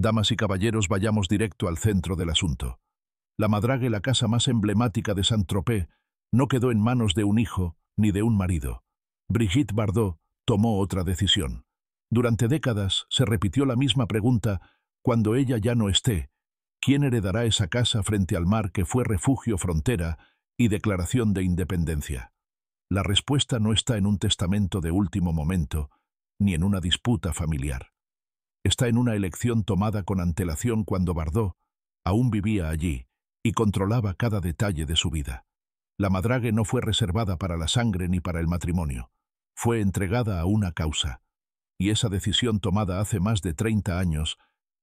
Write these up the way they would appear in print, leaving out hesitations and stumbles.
Damas y caballeros, vayamos directo al centro del asunto. La Madrague, la casa más emblemática de Saint-Tropez, no quedó en manos de un hijo ni de un marido. Brigitte Bardot tomó otra decisión. Durante décadas se repitió la misma pregunta: cuando ella ya no esté, ¿quién heredará esa casa frente al mar que fue refugio, frontera y declaración de independencia? La respuesta no está en un testamento de último momento, ni en una disputa familiar. Está en una elección tomada con antelación cuando Bardot aún vivía allí y controlaba cada detalle de su vida. La Madrague no fue reservada para la sangre ni para el matrimonio. Fue entregada a una causa. Y esa decisión tomada hace más de 30 años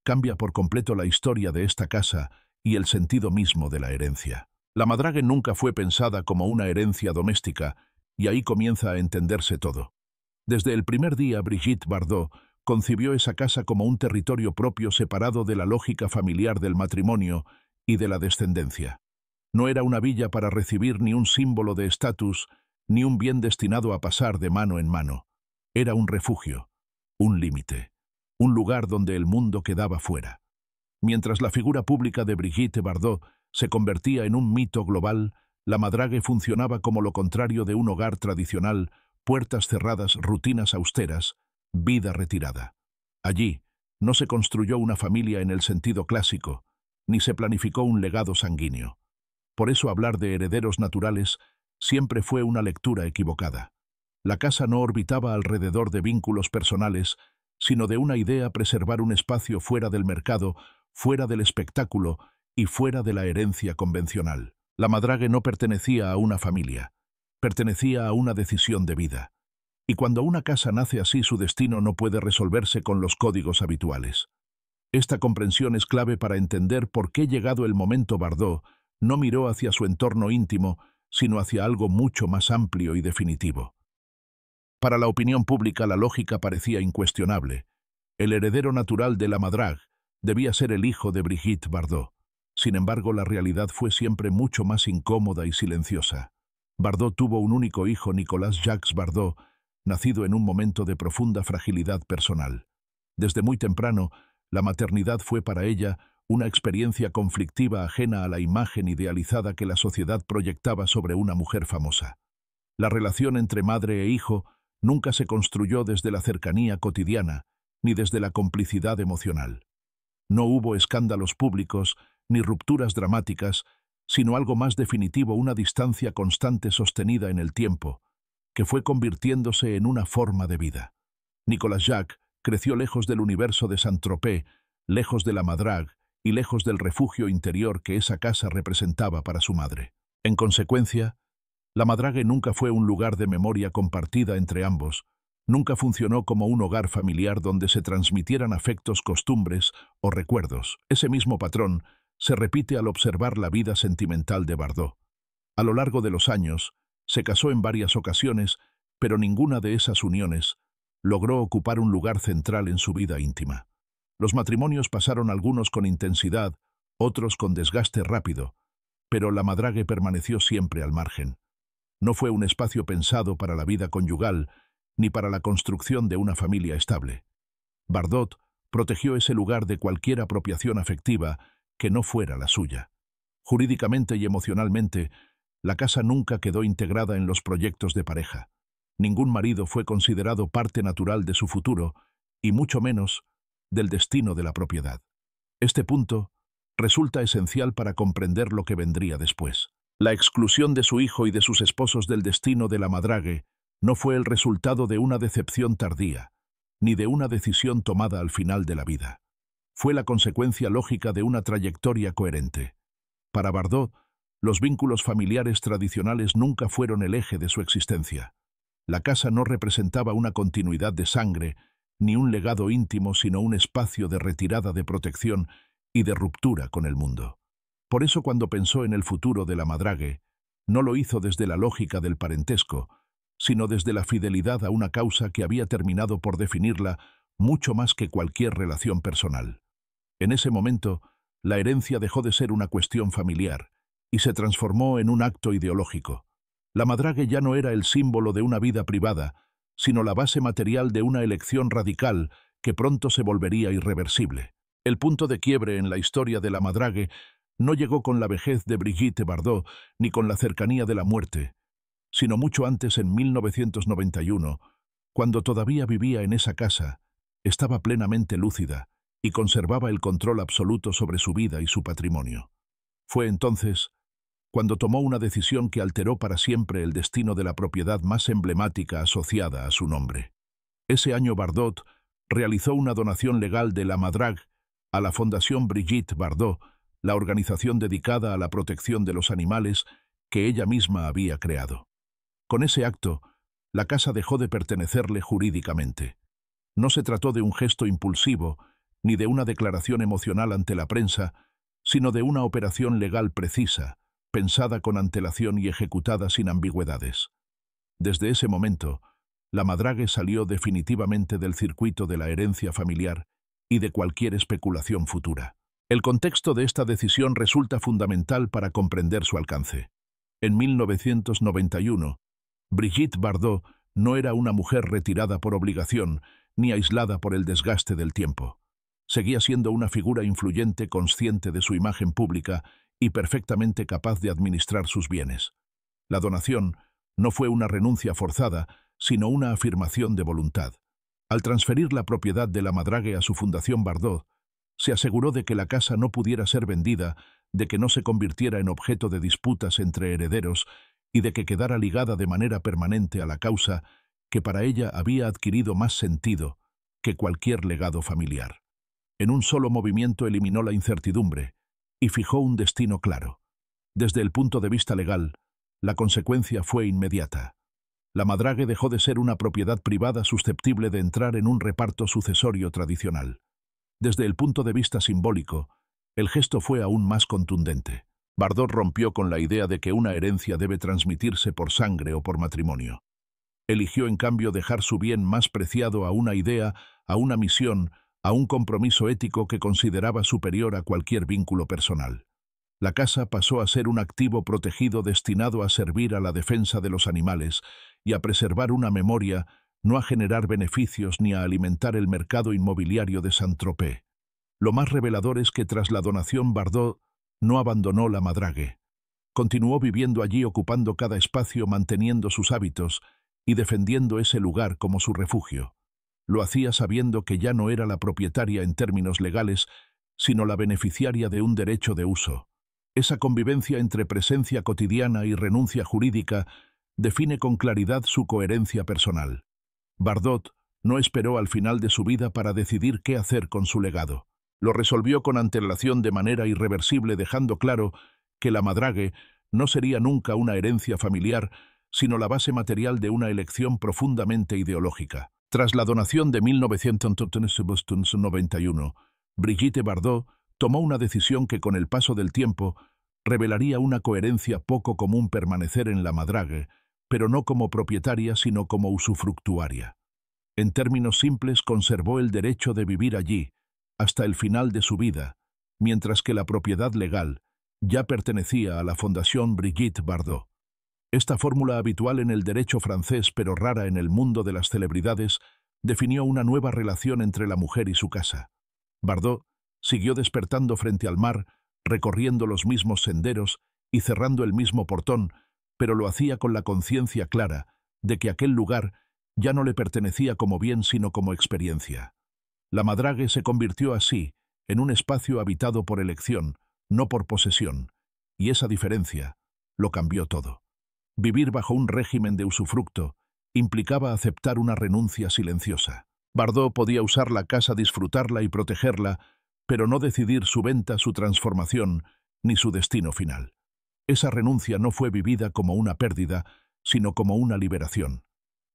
cambia por completo la historia de esta casa y el sentido mismo de la herencia. La Madrague nunca fue pensada como una herencia doméstica, y ahí comienza a entenderse todo. Desde el primer día, Brigitte Bardot concibió esa casa como un territorio propio separado de la lógica familiar del matrimonio y de la descendencia. No era una villa para recibir ni un símbolo de estatus, ni un bien destinado a pasar de mano en mano. Era un refugio, un límite, un lugar donde el mundo quedaba fuera. Mientras la figura pública de Brigitte Bardot se convertía en un mito global, la Madrague funcionaba como lo contrario de un hogar tradicional: puertas cerradas, rutinas austeras, vida retirada. Allí no se construyó una familia en el sentido clásico, ni se planificó un legado sanguíneo. Por eso hablar de herederos naturales siempre fue una lectura equivocada. La casa no orbitaba alrededor de vínculos personales, sino de una idea: preservar un espacio fuera del mercado, fuera del espectáculo y fuera de la herencia convencional. La Madrague no pertenecía a una familia, pertenecía a una decisión de vida. Y cuando una casa nace así, su destino no puede resolverse con los códigos habituales. Esta comprensión es clave para entender por qué, llegado el momento, Bardot no miró hacia su entorno íntimo, sino hacia algo mucho más amplio y definitivo. Para la opinión pública, la lógica parecía incuestionable. El heredero natural de la Madrague debía ser el hijo de Brigitte Bardot. Sin embargo, la realidad fue siempre mucho más incómoda y silenciosa. Bardot tuvo un único hijo, Nicolas Jacques Bardot, nacido en un momento de profunda fragilidad personal. Desde muy temprano, la maternidad fue para ella una experiencia conflictiva, ajena a la imagen idealizada que la sociedad proyectaba sobre una mujer famosa. La relación entre madre e hijo nunca se construyó desde la cercanía cotidiana, ni desde la complicidad emocional. No hubo escándalos públicos ni rupturas dramáticas, sino algo más definitivo: una distancia constante sostenida en el tiempo, que fue convirtiéndose en una forma de vida. Nicolas Jacques creció lejos del universo de Saint-Tropez, lejos de la Madrague y lejos del refugio interior que esa casa representaba para su madre. En consecuencia, la Madrague nunca fue un lugar de memoria compartida entre ambos, nunca funcionó como un hogar familiar donde se transmitieran afectos, costumbres o recuerdos. Ese mismo patrón se repite al observar la vida sentimental de Bardot. A lo largo de los años, se casó en varias ocasiones, pero ninguna de esas uniones logró ocupar un lugar central en su vida íntima. Los matrimonios pasaron, algunos con intensidad, otros con desgaste rápido, pero la Madrague permaneció siempre al margen. No fue un espacio pensado para la vida conyugal, ni para la construcción de una familia estable. Bardot protegió ese lugar de cualquier apropiación afectiva que no fuera la suya. Jurídicamente y emocionalmente, la casa nunca quedó integrada en los proyectos de pareja. Ningún marido fue considerado parte natural de su futuro, y mucho menos del destino de la propiedad. Este punto resulta esencial para comprender lo que vendría después. La exclusión de su hijo y de sus esposos del destino de la Madrague no fue el resultado de una decepción tardía, ni de una decisión tomada al final de la vida. Fue la consecuencia lógica de una trayectoria coherente. Para Bardot, los vínculos familiares tradicionales nunca fueron el eje de su existencia. La casa no representaba una continuidad de sangre, ni un legado íntimo, sino un espacio de retirada, de protección y de ruptura con el mundo. Por eso, cuando pensó en el futuro de la Madrague, no lo hizo desde la lógica del parentesco, sino desde la fidelidad a una causa que había terminado por definirla mucho más que cualquier relación personal. En ese momento, la herencia dejó de ser una cuestión familiar y se transformó en un acto ideológico. La Madrague ya no era el símbolo de una vida privada, sino la base material de una elección radical que pronto se volvería irreversible. El punto de quiebre en la historia de la Madrague no llegó con la vejez de Brigitte Bardot ni con la cercanía de la muerte, sino mucho antes, en 1991, cuando todavía vivía en esa casa, estaba plenamente lúcida y conservaba el control absoluto sobre su vida y su patrimonio. Fue entonces cuando tomó una decisión que alteró para siempre el destino de la propiedad más emblemática asociada a su nombre. Ese año Bardot realizó una donación legal de la Madrague a la Fundación Brigitte Bardot, la organización dedicada a la protección de los animales que ella misma había creado. Con ese acto, la casa dejó de pertenecerle jurídicamente. No se trató de un gesto impulsivo, ni de una declaración emocional ante la prensa, sino de una operación legal precisa, pensada con antelación y ejecutada sin ambigüedades. Desde ese momento, la Madrague salió definitivamente del circuito de la herencia familiar y de cualquier especulación futura. El contexto de esta decisión resulta fundamental para comprender su alcance. En 1991, Brigitte Bardot no era una mujer retirada por obligación ni aislada por el desgaste del tiempo. Seguía siendo una figura influyente, consciente de su imagen pública y perfectamente capaz de administrar sus bienes. La donación no fue una renuncia forzada, sino una afirmación de voluntad. Al transferir la propiedad de la Madrague a su Fundación Bardot, se aseguró de que la casa no pudiera ser vendida, de que no se convirtiera en objeto de disputas entre herederos y de que quedara ligada de manera permanente a la causa que para ella había adquirido más sentido que cualquier legado familiar. En un solo movimiento eliminó la incertidumbre y fijó un destino claro. Desde el punto de vista legal, la consecuencia fue inmediata. La Madrague dejó de ser una propiedad privada susceptible de entrar en un reparto sucesorio tradicional. Desde el punto de vista simbólico, el gesto fue aún más contundente. Bardot rompió con la idea de que una herencia debe transmitirse por sangre o por matrimonio. Eligió en cambio dejar su bien más preciado a una idea, a una misión, a un compromiso ético que consideraba superior a cualquier vínculo personal. La casa pasó a ser un activo protegido destinado a servir a la defensa de los animales y a preservar una memoria, no a generar beneficios ni a alimentar el mercado inmobiliario de Saint-Tropez. Lo más revelador es que tras la donación Bardot no abandonó la Madrague. Continuó viviendo allí, ocupando cada espacio, manteniendo sus hábitos y defendiendo ese lugar como su refugio. Lo hacía sabiendo que ya no era la propietaria en términos legales, sino la beneficiaria de un derecho de uso. Esa convivencia entre presencia cotidiana y renuncia jurídica define con claridad su coherencia personal. Bardot no esperó al final de su vida para decidir qué hacer con su legado. Lo resolvió con antelación de manera irreversible, dejando claro que la Madrague no sería nunca una herencia familiar, sino la base material de una elección profundamente ideológica. Tras la donación de 1991, Brigitte Bardot tomó una decisión que con el paso del tiempo revelaría una coherencia poco común: permanecer en la Madrague, pero no como propietaria sino como usufructuaria. En términos simples, conservó el derecho de vivir allí hasta el final de su vida, mientras que la propiedad legal ya pertenecía a la Fundación Brigitte Bardot. Esta fórmula, habitual en el derecho francés pero rara en el mundo de las celebridades, definió una nueva relación entre la mujer y su casa. Bardot siguió despertando frente al mar, recorriendo los mismos senderos y cerrando el mismo portón, pero lo hacía con la conciencia clara de que aquel lugar ya no le pertenecía como bien sino como experiencia. La Madrague se convirtió así en un espacio habitado por elección, no por posesión, y esa diferencia lo cambió todo. Vivir bajo un régimen de usufructo implicaba aceptar una renuncia silenciosa. Bardot podía usar la casa, disfrutarla y protegerla, pero no decidir su venta, su transformación, ni su destino final. Esa renuncia no fue vivida como una pérdida, sino como una liberación.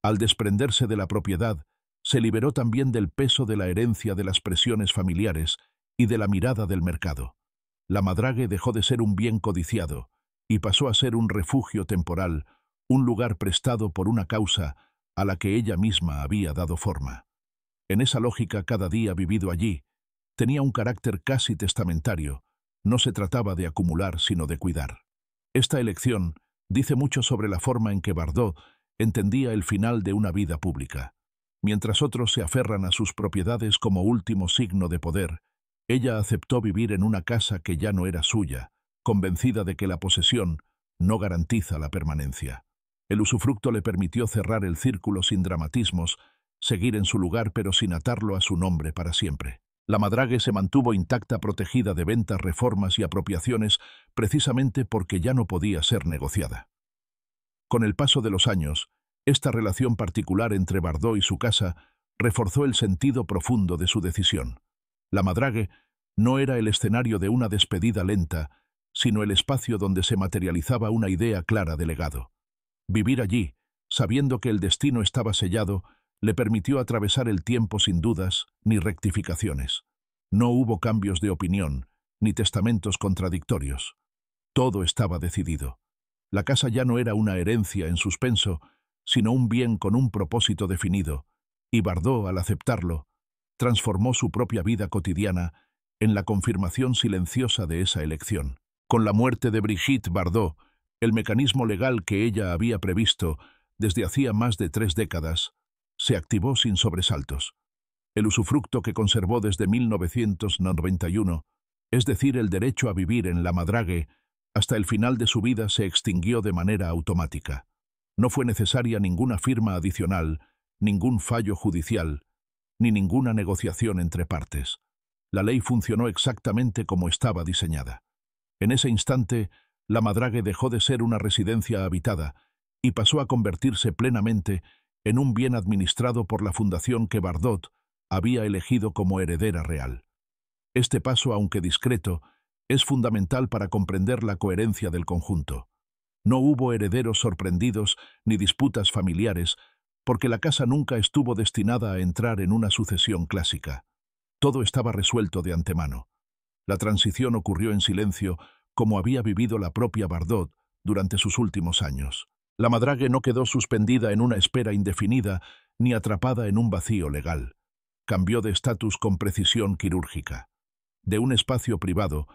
Al desprenderse de la propiedad, se liberó también del peso de la herencia, de las presiones familiares y de la mirada del mercado. La Madrague dejó de ser un bien codiciado y pasó a ser un refugio temporal, un lugar prestado por una causa a la que ella misma había dado forma. En esa lógica, cada día vivido allí tenía un carácter casi testamentario. No se trataba de acumular, sino de cuidar. Esta elección dice mucho sobre la forma en que Bardot entendía el final de una vida pública. Mientras otros se aferran a sus propiedades como último signo de poder, Ella aceptó vivir en una casa que ya no era suya, convencida de que la posesión no garantiza la permanencia. El usufructo le permitió cerrar el círculo sin dramatismos, seguir en su lugar pero sin atarlo a su nombre para siempre. La Madrague se mantuvo intacta, protegida de ventas, reformas y apropiaciones, precisamente porque ya no podía ser negociada. Con el paso de los años, esta relación particular entre Bardot y su casa reforzó el sentido profundo de su decisión. La Madrague no era el escenario de una despedida lenta, sino el espacio donde se materializaba una idea clara de legado. Vivir allí, sabiendo que el destino estaba sellado, le permitió atravesar el tiempo sin dudas ni rectificaciones. No hubo cambios de opinión, ni testamentos contradictorios. Todo estaba decidido. La casa ya no era una herencia en suspenso, sino un bien con un propósito definido, y Bardot, al aceptarlo, transformó su propia vida cotidiana en la confirmación silenciosa de esa elección. Con la muerte de Brigitte Bardot, el mecanismo legal que ella había previsto desde hacía más de 3 décadas se activó sin sobresaltos. El usufructo que conservó desde 1991, es decir, el derecho a vivir en la Madrague, hasta el final de su vida se extinguió de manera automática. No fue necesaria ninguna firma adicional, ningún fallo judicial, ni ninguna negociación entre partes. La ley funcionó exactamente como estaba diseñada. En ese instante, la Madrague dejó de ser una residencia habitada y pasó a convertirse plenamente en un bien administrado por la fundación que Bardot había elegido como heredera real. Este paso, aunque discreto, es fundamental para comprender la coherencia del conjunto. No hubo herederos sorprendidos ni disputas familiares, porque la casa nunca estuvo destinada a entrar en una sucesión clásica. Todo estaba resuelto de antemano. La transición ocurrió en silencio, como había vivido la propia Bardot durante sus últimos años. La Madrague no quedó suspendida en una espera indefinida ni atrapada en un vacío legal. Cambió de estatus con precisión quirúrgica. De un espacio privado,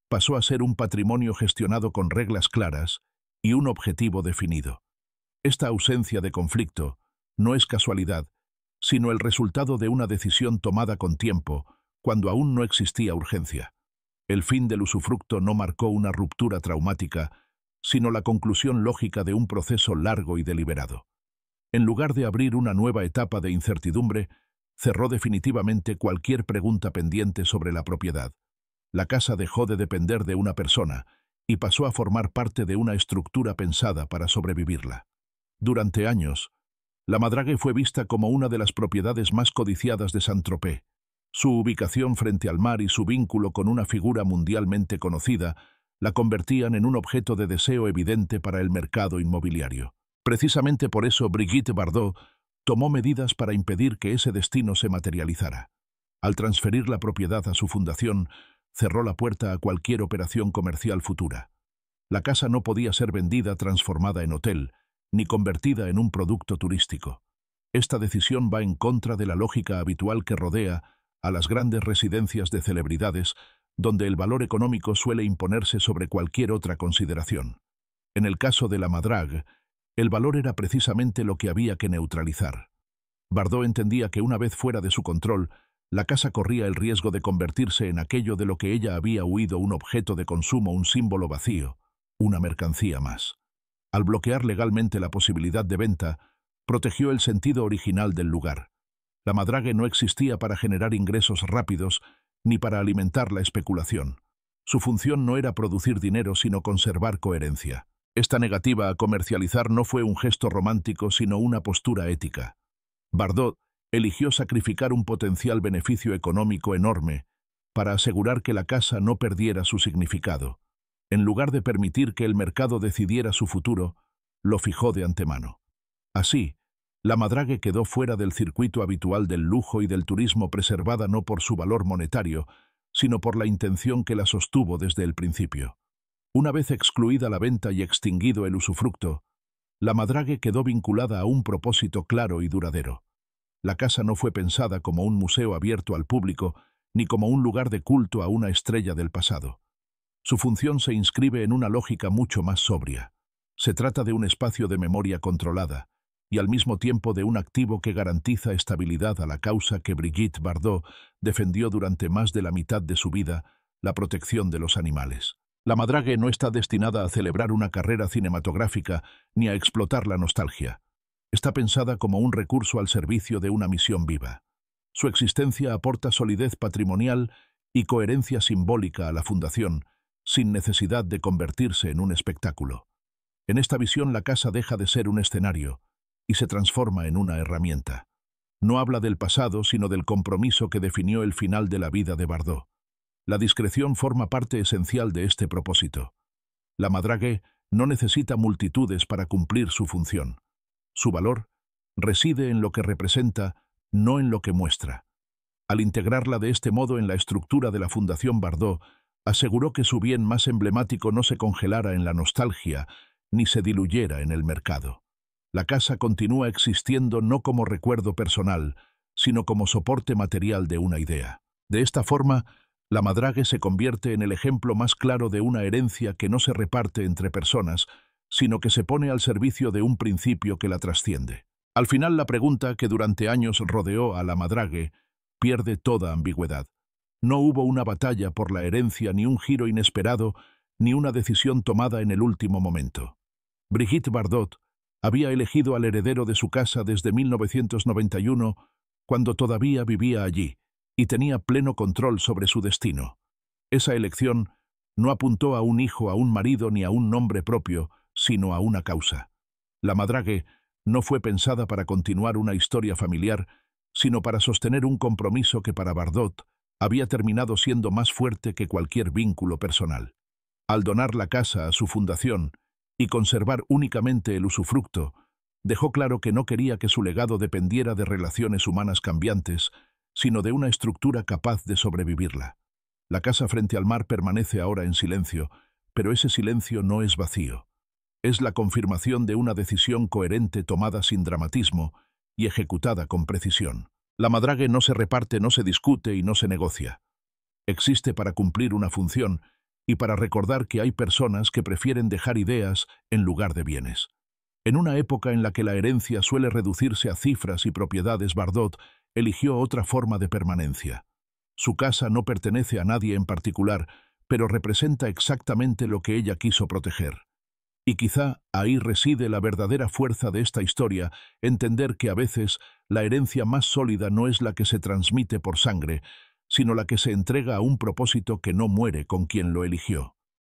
pasó a ser un patrimonio gestionado con reglas claras y un objetivo definido. Esta ausencia de conflicto no es casualidad, sino el resultado de una decisión tomada con tiempo, cuando aún no existía urgencia. El fin del usufructo no marcó una ruptura traumática, sino la conclusión lógica de un proceso largo y deliberado. En lugar de abrir una nueva etapa de incertidumbre, cerró definitivamente cualquier pregunta pendiente sobre la propiedad. La casa dejó de depender de una persona y pasó a formar parte de una estructura pensada para sobrevivirla. Durante años, la Madrague fue vista como una de las propiedades más codiciadas de Saint-Tropez. Su ubicación frente al mar y su vínculo con una figura mundialmente conocida la convertían en un objeto de deseo evidente para el mercado inmobiliario. Precisamente por eso Brigitte Bardot tomó medidas para impedir que ese destino se materializara. Al transferir la propiedad a su fundación, cerró la puerta a cualquier operación comercial futura. La casa no podía ser vendida, transformada en hotel, ni convertida en un producto turístico. Esta decisión va en contra de la lógica habitual que rodea a las grandes residencias de celebridades, donde el valor económico suele imponerse sobre cualquier otra consideración. En el caso de la Madrague, el valor era precisamente lo que había que neutralizar. Bardot entendía que una vez fuera de su control, la casa corría el riesgo de convertirse en aquello de lo que ella había huido, un objeto de consumo, un símbolo vacío, una mercancía más. Al bloquear legalmente la posibilidad de venta, protegió el sentido original del lugar. La Madrague no existía para generar ingresos rápidos ni para alimentar la especulación. Su función no era producir dinero, sino conservar coherencia. Esta negativa a comercializar no fue un gesto romántico, sino una postura ética. Bardot eligió sacrificar un potencial beneficio económico enorme para asegurar que la casa no perdiera su significado. En lugar de permitir que el mercado decidiera su futuro, lo fijó de antemano. Así, la Madrague quedó fuera del circuito habitual del lujo y del turismo, preservada no por su valor monetario, sino por la intención que la sostuvo desde el principio. Una vez excluida la venta y extinguido el usufructo, la Madrague quedó vinculada a un propósito claro y duradero. La casa no fue pensada como un museo abierto al público, ni como un lugar de culto a una estrella del pasado. Su función se inscribe en una lógica mucho más sobria. Se trata de un espacio de memoria controlada, y al mismo tiempo de un activo que garantiza estabilidad a la causa que Brigitte Bardot defendió durante más de la mitad de su vida, la protección de los animales. La Madrague no está destinada a celebrar una carrera cinematográfica ni a explotar la nostalgia. Está pensada como un recurso al servicio de una misión viva. Su existencia aporta solidez patrimonial y coherencia simbólica a la fundación, sin necesidad de convertirse en un espectáculo. En esta visión la casa deja de ser un escenario y se transforma en una herramienta. No habla del pasado, sino del compromiso que definió el final de la vida de Bardot. La discreción forma parte esencial de este propósito. La Madrague no necesita multitudes para cumplir su función. Su valor reside en lo que representa, no en lo que muestra. Al integrarla de este modo en la estructura de la Fundación Bardot, aseguró que su bien más emblemático no se congelara en la nostalgia ni se diluyera en el mercado. La casa continúa existiendo no como recuerdo personal, sino como soporte material de una idea. De esta forma, la Madrague se convierte en el ejemplo más claro de una herencia que no se reparte entre personas, sino que se pone al servicio de un principio que la trasciende. Al final, la pregunta que durante años rodeó a la Madrague pierde toda ambigüedad. No hubo una batalla por la herencia, ni un giro inesperado, ni una decisión tomada en el último momento. Brigitte Bardot había elegido al heredero de su casa desde 1991, cuando todavía vivía allí, y tenía pleno control sobre su destino. Esa elección no apuntó a un hijo, a un marido ni a un nombre propio, sino a una causa. La Madrague no fue pensada para continuar una historia familiar, sino para sostener un compromiso que para Bardot había terminado siendo más fuerte que cualquier vínculo personal. Al donar la casa a su fundación y conservar únicamente el usufructo, dejó claro que no quería que su legado dependiera de relaciones humanas cambiantes, sino de una estructura capaz de sobrevivirla. La casa frente al mar permanece ahora en silencio, pero ese silencio no es vacío. Es la confirmación de una decisión coherente tomada sin dramatismo y ejecutada con precisión. La Madrague no se reparte, no se discute y no se negocia. Existe para cumplir una función y para recordar que hay personas que prefieren dejar ideas en lugar de bienes. En una época en la que la herencia suele reducirse a cifras y propiedades, Bardot eligió otra forma de permanencia. Su casa no pertenece a nadie en particular, pero representa exactamente lo que ella quiso proteger. Y quizá ahí reside la verdadera fuerza de esta historia, entender que a veces la herencia más sólida no es la que se transmite por sangre, sino la que se entrega a un propósito que no muere con quien lo eligió.